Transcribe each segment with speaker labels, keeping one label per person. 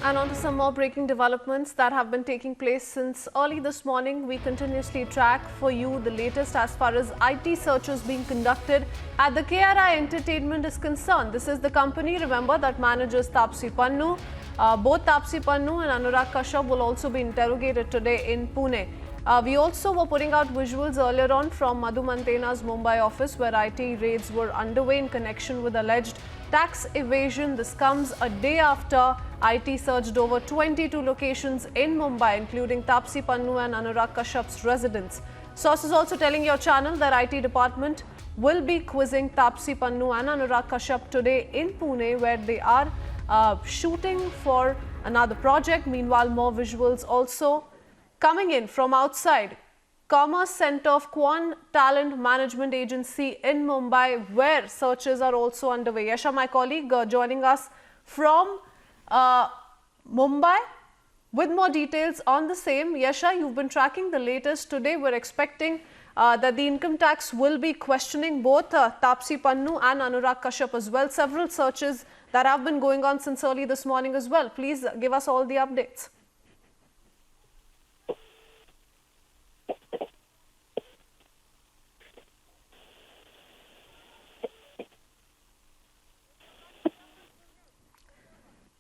Speaker 1: And on to some more breaking developments that have been taking place since early this morning. We continuously track for you the latest as far as IT searches being conducted at the KRI Entertainment is concerned. This is the company, remember, that manages Taapsee Pannu. Both Taapsee Pannu and Anurag Kashyap will also be interrogated today in Pune. We also were putting out visuals earlier on from Madhu Mantena's Mumbai office where IT raids were underway in connection with alleged tax evasion. This comes a day after IT searched over 22 locations in Mumbai, including Taapsee Pannu and Anurag Kashyap's residence. Sources also telling your channel that IT department will be quizzing Taapsee Pannu and Anurag Kashyap today in Pune, where they are shooting for another project. Meanwhile, more visuals also coming in from outside Commerce Center of Quant Talent Management Agency in Mumbai, where searches are also underway. Yasha, my colleague, joining us from Mumbai with more details on the same. Yasha, you've been tracking the latest. Today we're expecting that the income tax will be questioning both Taapsee Pannu and Anurag Kashyap as well. Several searches that have been going on since early this morning as well. Please give us all the updates.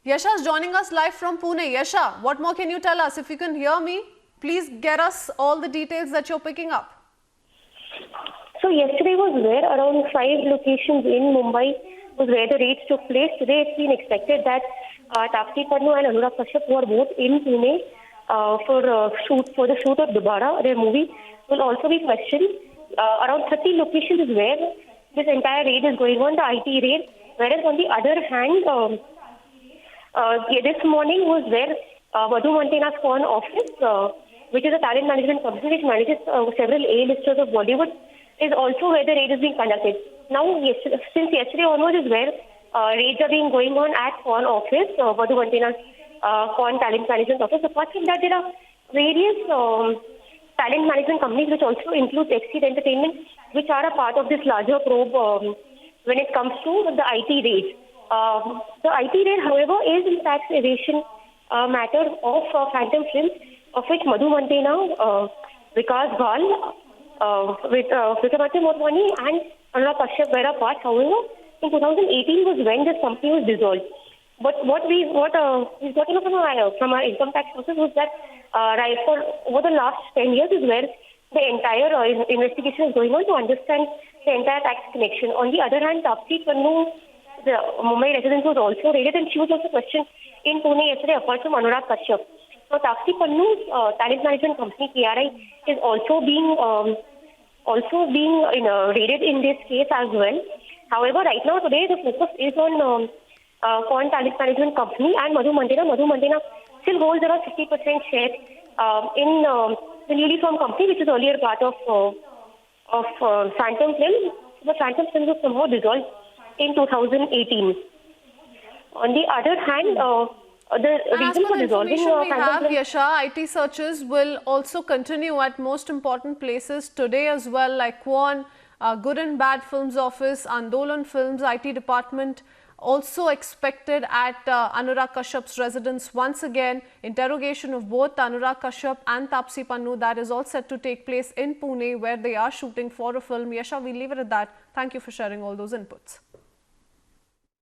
Speaker 1: Yasha is joining us live from Pune. Yasha, what more can you tell us? If you can hear me, please get us all the details that you're picking up.
Speaker 2: So yesterday was where around 5 locations in Mumbai was where the raids took place. Today it's been expected that Taapsee Pannu and Anurag Kashyap, who are both in Pune for the shoot of Dobara, their movie, will also be questioned. Around 30 locations is where this entire raid is going on, the IT raid. Whereas on the other hand, this morning was where Madhu Mantena's foreign office, which is a talent management company which manages several A-listers of Bollywood, is also where the raid is being conducted. Now, since yesterday onwards is where raids are being going on at foreign office, Madhu Mantena's foreign talent management office. Apart from that, there are various talent management companies which also include Exceed Entertainment, which are a part of this larger probe when it comes to the IT raid. The IT raid, however, is in tax evasion matter of Phantom Films, of which Madhu Mantena, Vikas Ghal, with Vikramaditya Motwani and Anurag Kashyap were a part. However, in 2018 was when this company was dissolved. But what we've got from our income tax sources was that for over the last 10 years is where the entire investigation is going on to understand the entire tax connection. On the other hand, Taapsee Pannu, the Mumbai residence, was also raided, and she was also questioned in Pune yesterday apart from Anurag Kashyap. So Taapsee Pannu's talent management company KRI is also being raided in this case as well. However, right now today the focus is on Quant Talent Management Company and Madhu Mantena. Madhu Mantena still holds around 50% share in the newly formed company, which is earlier part of Phantom Films. The Phantom Films was somehow dissolved in 2018. On the other hand, the reason for dissolving
Speaker 1: Yasha, IT searches will also continue at most important places today as well, like Quant, Good and Bad Films Office, Andolan Films, IT department also expected at Anurag Kashyap's residence. Once again, interrogation of both Anurag Kashyap and Taapsee Pannu, that is all set to take place in Pune, where they are shooting for a film. Yasha, we'll leave it at that. Thank you for sharing all those inputs.